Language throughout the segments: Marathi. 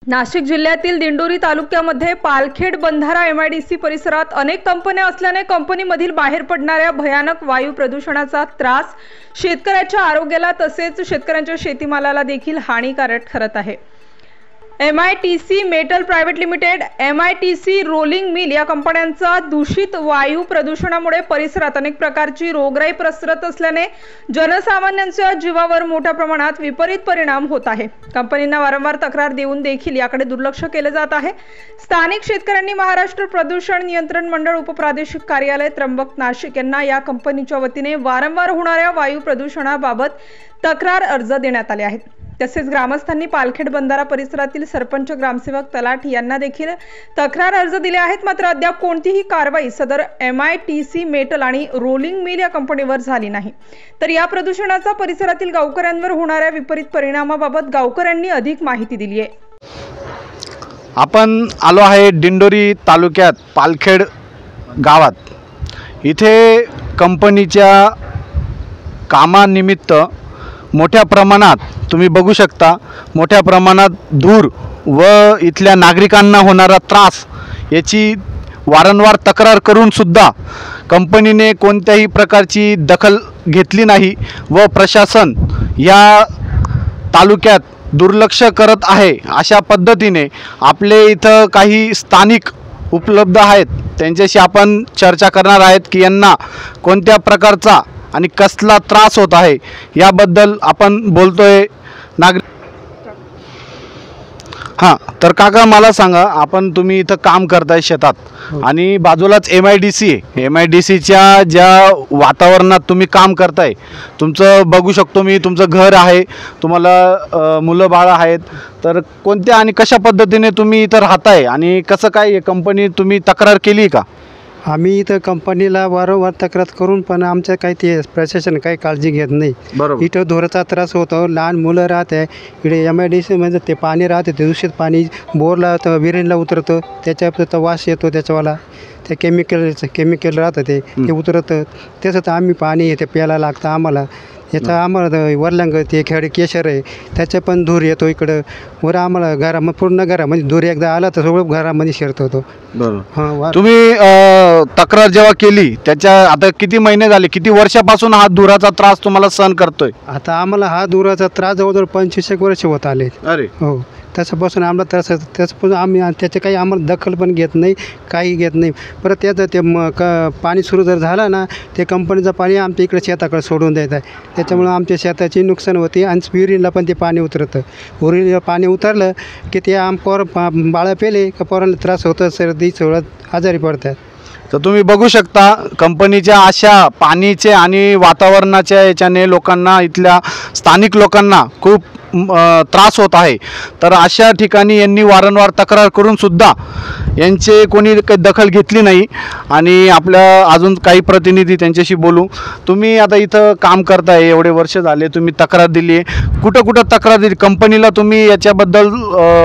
नाशिक जिल्ह्यातील दिंडोरी तालुक्यामध्ये पालखेड बंधारा MIDC परिसरात अनेक कंपन्या असल्याने कंपनीमधील बाहेर पडणाऱ्या भयानक वायू प्रदूषणाचा त्रास शेतकऱ्याच्या आरोग्याला तसेच शेतकऱ्यांच्या शेतीमालाला देखील हानिकारक ठरत आहे। MITC metal private limited, MITC rolling mill या कंपन्यांचा दूषित वायू प्रदूषणामुळे परिसरात अनेक प्रकारची रोगराई पसरत असल्याने जनसामान्यांच्या जीवावर मोठ्या प्रमाणात विपरीत परिणाम होत आहे। कंपनींना वारंवार तक्रार देऊन देखील याकडे दुर्लक्ष केले जात आहे। स्थानिक शेतकऱ्यांनी महाराष्ट्र प्रदूषण नियंत्रण मंडळ उपप्रादेशिक कार्यालय त्र्यंबक नाशिक यांना या कंपनीच्या वतीने वारंवार होणाऱ्या वायू प्रदूषणाबाबत तक्रार अर्ज देण्यात आले आहेत। तसेच ग्रामस्थांनी पालखेड बंधारा परिसरातील सरपंच, ग्रामसेवक, तलाठी यांना देखील तक्रार अर्ज दिले आहेत। मात्र अद्याप कोणतीही कारवाई सदर MITC मेटल आणि रोलिंग मिल या कंपनीवर झाली नाही। तर या प्रदूषणाचा परिसरातील गावकऱ्यांवर होणाऱ्या विपरीत परिणामाबाबत गावकऱ्यांनी अधिक माहिती दिली आहे। आपण आलो आहे दिंडोरी तालुक्यात पालखेड गावात। इथे कंपनीच्या कामानिमित्त मोठ्या प्रमाणात तुम्ही बघू शकता, मोठ्या प्रमाणात धूर व इथल्या नागरिकांना होणारा त्रास याची वारंवार तक्रार करून सुद्धा कंपनीने कोणत्याही प्रकारची दखल घेतली नाही व प्रशासन या तालुक्यात दुर्लक्ष करत आहे। अशा पद्धतीने आपले इथं काही स्थानिक उपलब्ध आहेत, त्यांच्याशी आपण चर्चा करणार आहेत की यांना कोणत्या प्रकारचा आणि कसला त्रास होत आहे याबद्दल आपण बोलतोय। हां, तर काका मला सांगा, तुम्ही इथं काम करताय शेतात आणि बाजूलाच MIDC आहे। MIDCच्या ज्या वातावरणात तुम्ही काम करताय, तुमचं बघू शकतो मी, तुमचं घर आहे, तुम्हाला मुलं बाळ आहेत, तर कोणत्या आणि कशा पद्धतीने तुम्ही इथं राहताय आणि कसं काय कंपनी तुम्ही तक्रार केली का? आम्ही इथं कंपनीला वारंवार तक्रार करून पण आमच्या काही ते प्रशासन काही काळजी घेत नाही। इथं धुराचा त्रास होतो, लहान मुलं राहते, इकडे MIDC म्हणजे ते पाणी राहते, ते दूषित पाणी बोरला विहिरीला उतरतं, त्याच्यात वास येतो त्याच्यावाला, ते केमिकल राहतं ते उतरतं, त्याचं तर आम्ही पाणी ते प्यायला लागतं आम्हाला। याचा आम्हाला वरलांग ते खेडे केशर आहे, त्याचे पण धूर येतो इकडं वर आम्हाला घरामध्ये, पूर्ण घरामध्ये धूर एकदा आला तर सगळं घरामध्ये शिरत होतो। बरोबर। तुम्ही तक्रार जेव्हा केली त्याच्या आता किती महिने झाले, किती वर्षापासून हा धुराचा त्रास तुम्हाला सहन करतोय? आता आम्हाला हा धुराचा त्रास जवळजवळ 25 वर्ष होत आले। अरे हो, त्याच्यापासून आम्हाला त्याच्यापासून आम्ही त्याचे काही आम्हाला दखल पण घेत नाही, काही घेत नाही। परत त्याचं ते पाणी सुरू जर झालं ना, ते कंपनीचं पाणी आमच्या इकडे शेताकडे सोडून द्यायचं आहे, त्याच्यामुळं आमच्या शेताची नुकसान होते आणि विहिरीला पण ते पाणी उतरतं। विहिरीला पाणी उतरलं की ते बाळं पेले का पोरांना त्रास होतं, सर्दी सगळं आजारी पडतात। तर तुम्ही बघू शकता, कंपनीच्या अशा पाणीचे आणि वातावरणाच्या याच्याने लोकांना, इथल्या स्थानिक लोकांना खूप त्रास होत आहे। तर अशा ठिकाणी यांनी वारंवार तक्रार करून सुद्धा यांचे कोणी काही दखल घेतली नाही आणि आपल्या अजून काही प्रतिनिधी त्यांच्याशी बोलू। तुम्ही आता इथं काम करताय, एवढे वर्ष झाले, तुम्ही तक्रार दिली आहे, कुठं तक्रार दिली कंपनीला? तुम्ही याच्याबद्दल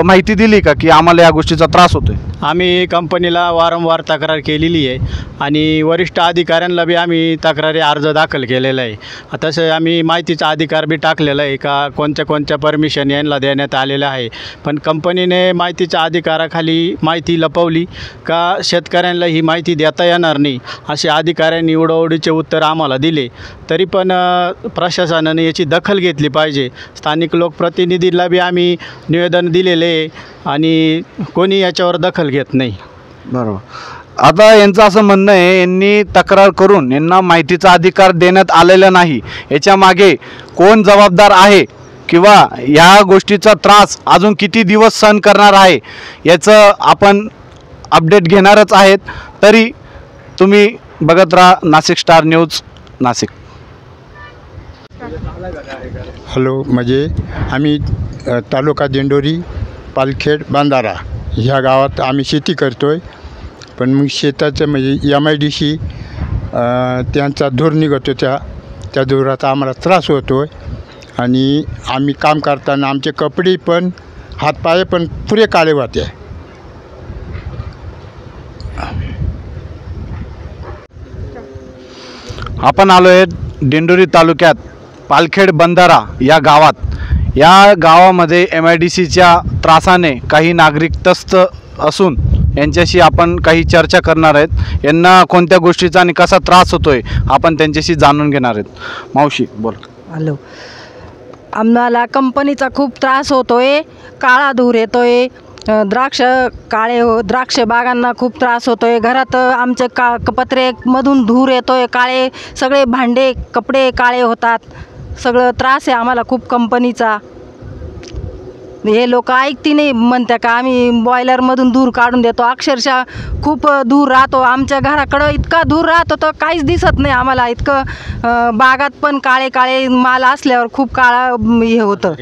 माहिती दिली का की आम्हाला या गोष्टीचा त्रास होतोय? आम्ही कंपनीला वारंवार तक्रार केलेली आहे आणि वरिष्ठ अधिकाऱ्यांना बी आम्ही तक्रारी अर्ज दाखल केलेला आहे। तसं आम्ही माहितीचा अधिकार बी टाकलेला आहे का कोणत्या परमिशन यांना देण्यात आलेलं आहे, पण कंपनीने माहितीच्या अधिकाराखाली माहिती लपवली का शेतकऱ्यांना ही माहिती देता येणार नाही असे अधिकाऱ्यांनी उडवडीचे उत्तर आम्हाला दिले। तरी पण प्रशासनाने याची दखल घेतली पाहिजे। स्थानिक लोकप्रतिनिधीला बी आम्ही निवेदन दिलेले आहे आणि कोणी याच्यावर दखल घेत नाही। बरोबर। आता यांचं असं म्हणणं आहे, यांनी तक्रार करून यांना माहितीचा अधिकार देण्यात आलेला नाही, याच्या मागे कोण जबाबदार आहे किंवा या गोष्टीचा त्रास अजून किती दिवस सहन करणार आहे याचं आपण अपडेट घेणारच आहेत। तरी तुम्ही बघत राहा Nashik star news Nashik. Hello, म्हणजे आम्ही तालुका दिंडोरी पालखेड बंधारा ह्या गावात आम्ही शेती करतोय, पण मग शेताचं म्हणजे MIDC त्यांचा धूर निघतो, त्या धुराचा आम्हाला त्रास होतो आणि आम्ही काम करताना आमचे कपडे पण, हातपाय पण पुरे काळे होते। आपण आलो आहे दिंडोरी तालुक्यात पालखेड बंधारा या गावात। या गावामध्ये MIDCच्या त्रासाने काही नागरिक त्रस्त असून यांच्याशी आपण काही चर्चा करणार आहेत. यांना कोणत्या गोष्टीचा आणि कसा त्रास होतोय आपण त्यांच्याशी जाणून घेणार आहेत. मावशी बोल. हॅलो, आम्हाला कंपनीचा खूप त्रास होतोय. काळा धूर येतोय. द्राक्ष बागांना खूप त्रास होतोय. घरात आमचे पत्रेमधून धूर येतोय. काळे सगळे भांडे कपडे काळे होतात. सगळं त्रास आहे आम्हाला खूप कंपनीचा. हे लोक ऐकती नाही, म्हणत्या का आम्ही बॉयलरमधून धूर काढून देतो. अक्षरशः खूप धूर राहतो. आमच्या घराकडं इतका धूर राहतो तर काहीच दिसत नाही आम्हाला. इतकं बागात पण काळे काळे माल असल्यावर खूप काळा हे होतं.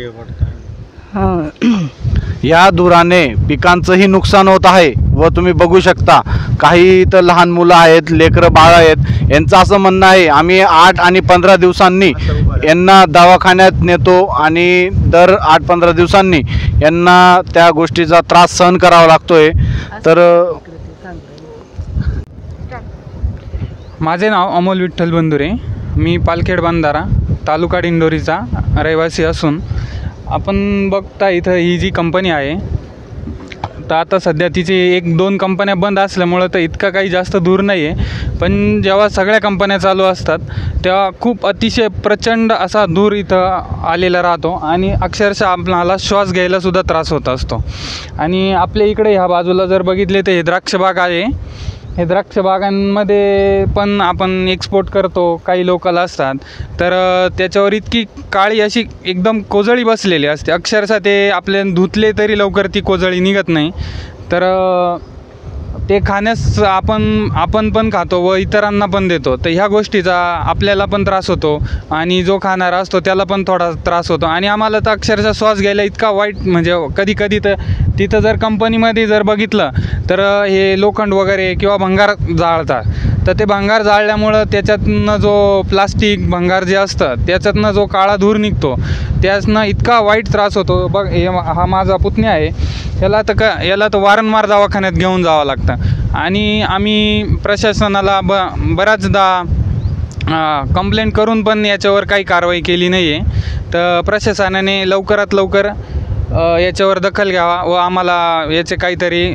या धुराने पिकांचंही नुकसान होत आहे व तुम्ही बघू शकता काही तर लहान मुलं आहेत, लेकरं बाळ आहेत. यांचं असं म्हणणं आहे आम्ही 8 आणि 15 दिवसांनी यांना दवाखान्यात नेतो आणि दर 8-15 दिवसांनी यांना त्या गोष्टीचा त्रास सहन करावा लागतोय. तर माझे नाव अमोल विठ्ठल बंधुरे. मी पालखेड बंधारा तालुका दिंडोरीचा रहिवासी असून आपण बघता इथं ही जी कंपनी आहे तर आता सध्या तिची 1-2 कंपन्या बंद असल्यामुळं तर इतका काही जास्त दूर नाही आहे. पण जेव्हा सगळ्या कंपन्या चालू असतात तेव्हा खूप अतिशय प्रचंड असा धूर इथं आलेला राहतो आणि अक्षरशः आपल्याला श्वास घ्यायलासुद्धा त्रास होत असतो. आणि आपल्या इकडे ह्या बाजूला जर बघितले तर हे द्राक्ष बाग आहे. हे द्राक्ष बागांमध्ये पण आपण एक्सपोर्ट करतो. काही लोकल असतात तर त्याच्यावर इतकी काळी अशी एकदम कोजळी बसलेली असते. अक्षरशः ते आपल्या धुतले तरी लवकर ती कोजळी निघत नाही. तर ते खाण्यास आपण पण खातो व इतरांना पण देतो. तर ह्या गोष्टीचा आपल्याला पण त्रास होतो आणि जो खाणारा असतो त्याला पण थोडा त्रास होतो. आणि आम्हाला तर अक्षरशः श्वास घ्यायला इतका वाईट, म्हणजे कधी तर तिथं जर कंपनीमध्ये जर बघितलं तर हे लोखंड वगैरे किंवा भंगार जाळतात. तर ते भंगार जाळल्यामुळं त्याच्यातनं जो प्लास्टिक भंगार जे असतं त्याच्यातनं जो काळा धूर निघतो त्यातनं इतका वाईट त्रास होतो. बघ, हा माझा पुतण्या आहे. याला तर वारंवार दवाखान्यात घेऊन जावं लागतं. आणि आम्ही प्रशासनाला बऱ्याचदा कंप्लेंट करून पण याच्यावर काही कारवाई केली नाही आहे. तर प्रशासनाने लवकरात लवकर याच्यावर दखल घ्यावा व आम्हाला याचे काहीतरी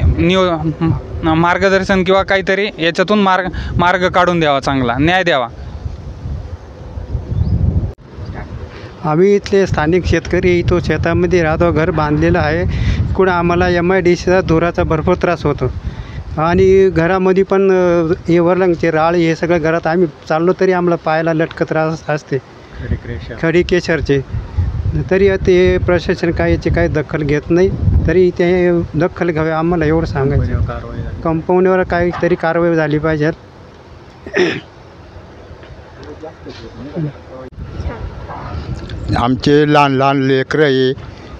मार्गदर्शन किंवा काहीतरी याच्यातून मार्ग काढून द्यावा, चांगला न्याय द्यावा. आम्ही इथले स्थानिक शेतकरी इथं शेतामध्ये राहतो. घर बांधलेलं आहे. कुठं आम्हाला MIDCचा धुराचा भरपूर त्रास होतो. आणि घरामध्ये पण हे वरलंगचे राळ हे सगळं घरात आम्ही चाललो तरी आम्हाला पायाला लटकत त्रास असते. खडी केशरचे तरी ते प्रशासन काय याची काही दखल घेत नाही. तरी ते दखल घ्यावे आम्हाला एवढं सांगायचं. कंपनीवर काहीतरी कारवाई झाली पाहिजे. आमचे लहान लहान लेकरं आहे,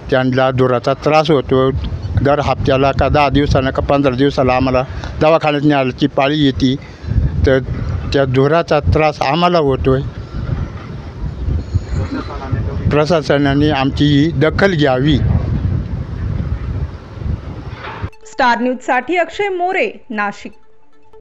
त्यांना धुराचा त्रास होतो. दर हप्त्याला का 10 दिवसाला का 15 दिवसाला आम्हाला दवाखान्यात न्यायची पाळी येते. तर त्या धुराचा त्रास आम्हाला होतो आहे. प्रशासनाने आमची ही दखल घ्यावी. स्टार न्यूजसाठी अक्षय मोरे, नाशिक.